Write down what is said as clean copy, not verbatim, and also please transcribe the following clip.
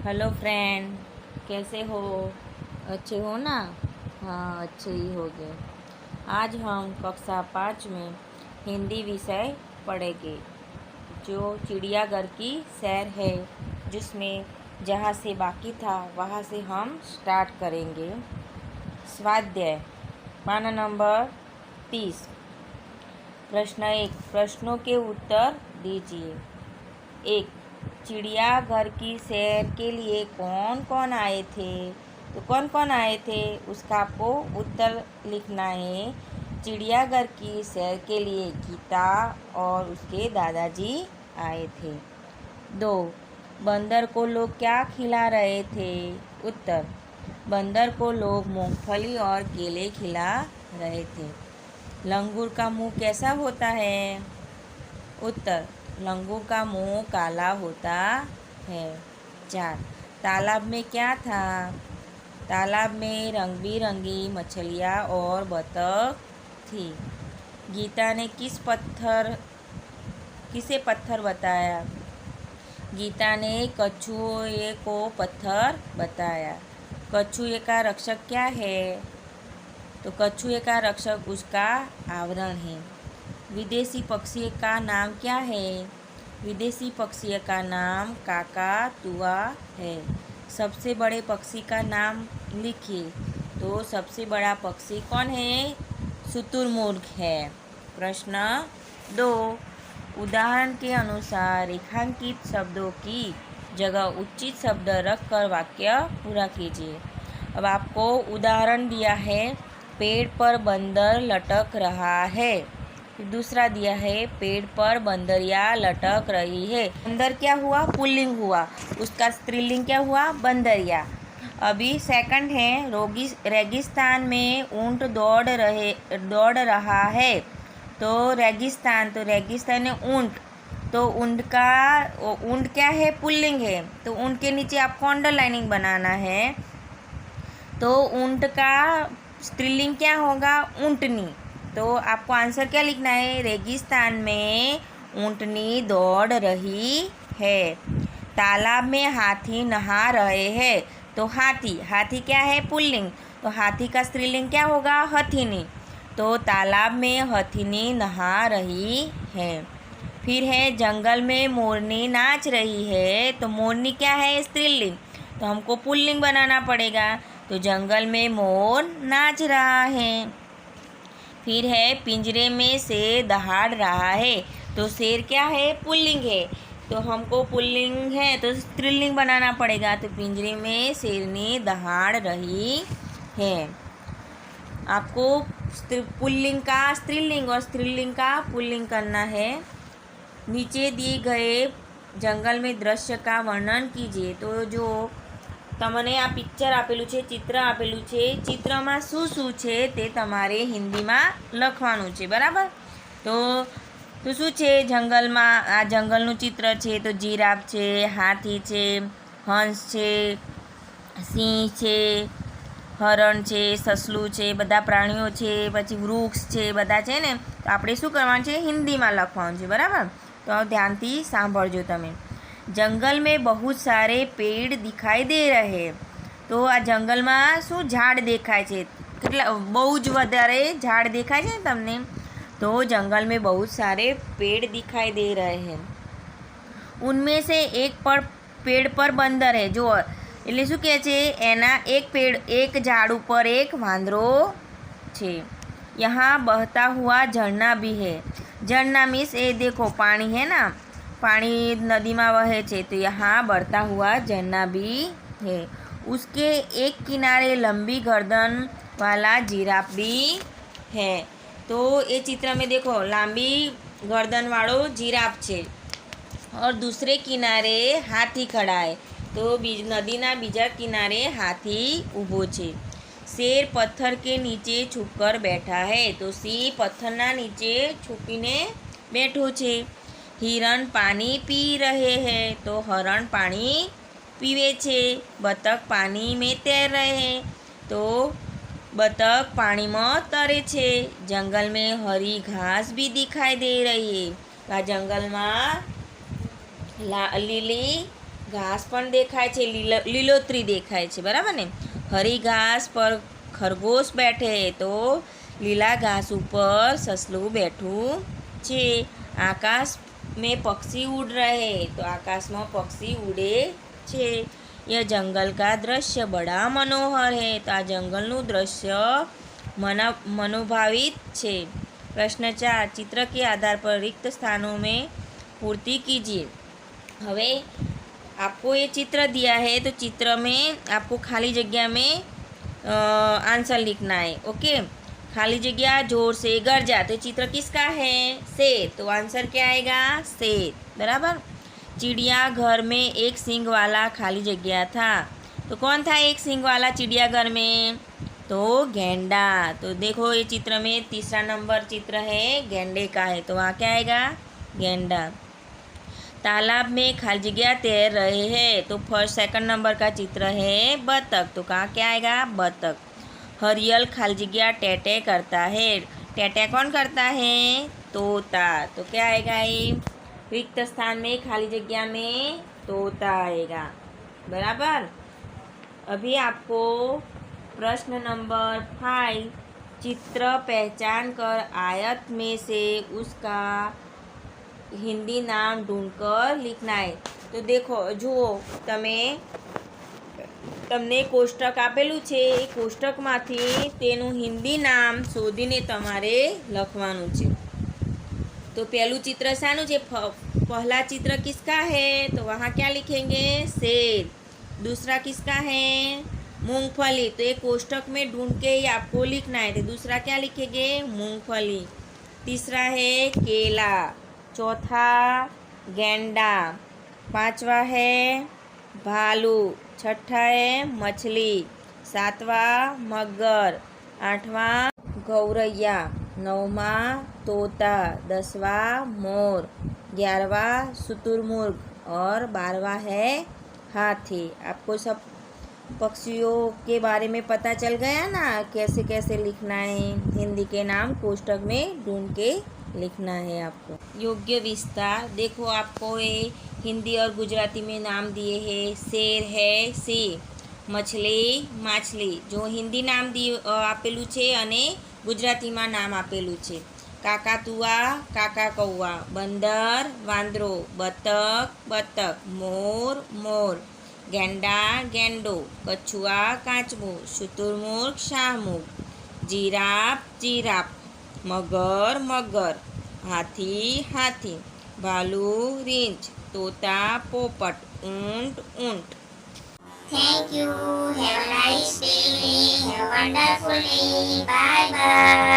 Hello friend, कैसे हो? अच्छे हो ना? हाँ, अच्छे ही हो गए। आज हम कक्षा 5 में हिंदी विषय पढ़ेंगे, जो चिड़ियाघर की सैर है, जिसमें जहाँ से बाकी था वहाँ से हम स्टार्ट करेंगे। स्वाध्याय पाना नंबर 30। प्रश्न 1, प्रश्नों के उत्तर दीजिए। 1, चिड़ियाघर की सैर के लिए कौन कौन आए थे? तो कौन कौन आए थे उसका आपको उत्तर लिखना है। चिड़ियाघर की सैर के लिए गीता और उसके दादाजी आए थे। 2, बंदर को लोग क्या खिला रहे थे? उत्तर, बंदर को लोग मूंगफली और केले खिला रहे थे। लंगूर का मुंह कैसा होता है? उत्तर, लंगूर का मुंह काला होता है। 4, तालाब में क्या था? तालाब में रंग बिरंगी मछलियाँ और बतख थी। गीता ने किसे पत्थर बताया? गीता ने कछुए को पत्थर बताया। कछुए का रक्षक क्या है? तो कछुए का रक्षक उसका आवरण है। विदेशी पक्षी का नाम क्या है? विदेशी पक्षी का नाम काकातुआ है। सबसे बड़े पक्षी का नाम लिखिए। तो सबसे बड़ा पक्षी कौन है? शुतुरमुर्ग है। प्रश्न 2, उदाहरण के अनुसार रेखांकित शब्दों की जगह उचित शब्द रखकर वाक्य पूरा कीजिए। अब आपको उदाहरण दिया है, पेड़ पर बंदर लटक रहा है। फिर दूसरा दिया है, पेड़ पर बंदरिया लटक रही है। बंदर क्या हुआ? पुल्लिंग हुआ। उसका स्त्रीलिंग क्या हुआ? बंदरिया। अभी सेकंड है, रेगिस्तान में ऊंट दौड़ रहा है। तो रेगिस्तान में ऊंट, तो ऊंट क्या है? पुल्लिंग है। तो ऊंट के नीचे आपको अंडरलाइनिंग बनाना है। तो ऊंट का स्त्रीलिंग क्या होगा? ऊंटनी। तो आपको आंसर क्या लिखना है? रेगिस्तान में ऊंटनी दौड़ रही है। तालाब में हाथी नहा रहे हैं। तो हाथी क्या है? पुल्लिंग। तो हाथी का स्त्रीलिंग क्या होगा? हथिनी। तो तालाब में हथिनी नहा रही है। फिर है, जंगल में मोरनी नाच रही है। तो मोरनी क्या है? स्त्रीलिंग। तो हमको पुल्लिंग बनाना पड़ेगा। तो जंगल में मोर नाच रहा है। फिर है, पिंजरे में शेर दहाड़ रहा है। तो शेर क्या है? पुल्लिंग है। तो हमको पुल्लिंग है तो स्त्रीलिंग बनाना पड़ेगा। तो पिंजरे में शेरनी दहाड़ रही है। आपको पुल्लिंग का स्त्रीलिंग और स्त्रीलिंग का पुल्लिंग करना है। नीचे दिए गए जंगल में दृश्य का वर्णन कीजिए। तो जो તમને આ પિક્ચર આપેલું છે, ચિત્ર આપેલું છે, ચિત્રમાં શું શું છે તે તમારે હિન્દીમાં લખવાનું છે, બરાબર? તો શું છે જંગલમાં? આ જંગલનું ચિત્ર છે. તો જીરાફ છે, હાથી છે, હંસ છે, સિંહ છે, હરણ છે, સસલું છે, બધા પ્રાણીઓ છે, પછી વૃક્ષ છે, બધા છે ને. તો આપણે શું કરવાનું છે? હિન્દીમાં લખવાનું છે, બરાબર? તો ધ્યાનથી સાંભળજો તમે। जंगल में बहुत सारे पेड़ दिखाई दे रहे। तो आ जंगल में शू झाड़ देखाय छे? કેટલા બહુ જ વધારે ઝાડ દેખાય છે ને તમને? तो जंगल में बहुत सारे पेड़ दिखाई दे रहे हैं। उनमें से पेड़ पर बंदर है। जो એટલે શું કહે છે? એના એક ઝાડ ઉપર એક વાંદરો છે। यहाँ बहता हुआ झरना भी है। झरना मीन्स ये देखो पानी है ना, पानी नदी में बहे छे। तो यहाँ बढ़ता हुआ झरना भी है। उसके एक किनारे लंबी गर्दन वाला जिराफ भी है। तो ये चित्र में देखो लांबी गर्दन वालो जिराफ छे और दूसरे किनारे हाथी खड़ा है। तो नदीना बीजा किनारे हाथी ऊभो छे। शेर पत्थर के नीचे छुपकर बैठा है। तो सिंह पत्थरना नीचे छुपीने बैठो छे। हिरण पानी पी रहे हैं। तो हरण पानी पीवे छे। बतख पानी में तैर रहे हैं। तो बतख पानी में तरे छे। जंगल में हरी घास भी दिखाई दे रही है। आ जंगल में लीली ઘાસ પણ દેખાય છે, લીલોતરી દેખાય છે, બરાબર ને. હરી ઘાસ પર ખરગોશ બેઠે તો લીલા ઘાસ ઉપર સસલું બેઠું છે. આકાશ में पक्षी उड़ रहे तो आकाश में पक्षी उड़े छे. यह जंगल का दृश्य बड़ा मनोहर है तो आ जंगलનું दृश्य मनोभावित છે. प्रश्न 4 चित्र के आधार पर रिक्त स्थानों में पूर्ति कीजिए. હવે आपको ये चित्र दिया है तो चित्र में आपको खाली जगह में आंसर लिखना है. ओके, खाली जगह जोर से गरजा तो चित्र किसका है? शेर. तो आंसर क्या आएगा? शेर. बराबर. चिड़िया घर में एक सींग वाला खाली जगह था तो कौन था एक सींग वाला चिड़ियाघर में? तो गेंडा. तो देखो ये चित्र में तीसरा नंबर चित्र है गेंडे का है तो वहाँ क्या आएगा? गेंडा. तालाब में खाली जगह तैर रहे हैं तो फर्स्ट सेकंड नंबर का चित्र है बतख तो कहाँ क्या आएगा? बतख. हरियल खाली जगह टेटे करता है. टेटे कौन करता है? तोता. तो क्या आएगा ये? रिक्त स्थान में खाली जगह में तोता आएगा. बराबर. अभी आपको प्रश्न नंबर 5 चित्र पहचान कर आयत में से उसका हिंदी नाम ढूंढकर लिखना है. तो देखो જુઓ તમને કોષ્ટક આપેલું છે એ કોષ્ટકમાંથી તેનું હિન્દી નામ શોધીને તમારે લખવાનું છે. तो पहलू चित्र शानु છે? पहला चित्र किसका है? तो वहाँ क्या लिखेंगे? शेर. दूसरा किसका है? मूंगफली. तो ये कोष्टक में ढूंढ के ही आपको लिखना है. तो दूसरा क्या लिखेंगे? मूंगफली. तीसरा है केला. चौथा गेंडा. पांचवा है भालू. छठा है मछली. सातवा मगर. आठवां गौरैया. नौवा तोता. 10वां मोर. 11वां शुतुरमुर्ग और 12वां है हाथी. आपको सब पक्षियों के बारे में पता चल गया ना कैसे कैसे लिखना है. हिंदी के नाम कोष्टक में ढूंढ के लिखना है आपको. योग्य विस्तार देखो आपको ये हिंदी और गुजराती में नाम दिए हैं. शेर है सी. मछली माछली जो हिंदी नाम આપેલું છે અને ગુજરાતીમાં નામ આપેલું છે. કાકાતુઆ કાકા કૌવા. બંદર વાંદરો. બતક બતક. મોર મોર. ગેંડા ગેંડો. કછુઆ કાચબો. શુતુરમુર્ગ શાહમૃગ. Giraffe giraffe. મગર મગર. હાથી હાથી. ભાલુ રીંછ. તોતા પોપટ. ઊંટ ઊંટ. Thank you. Have a nice day. Have a wonderful day. Bye bye.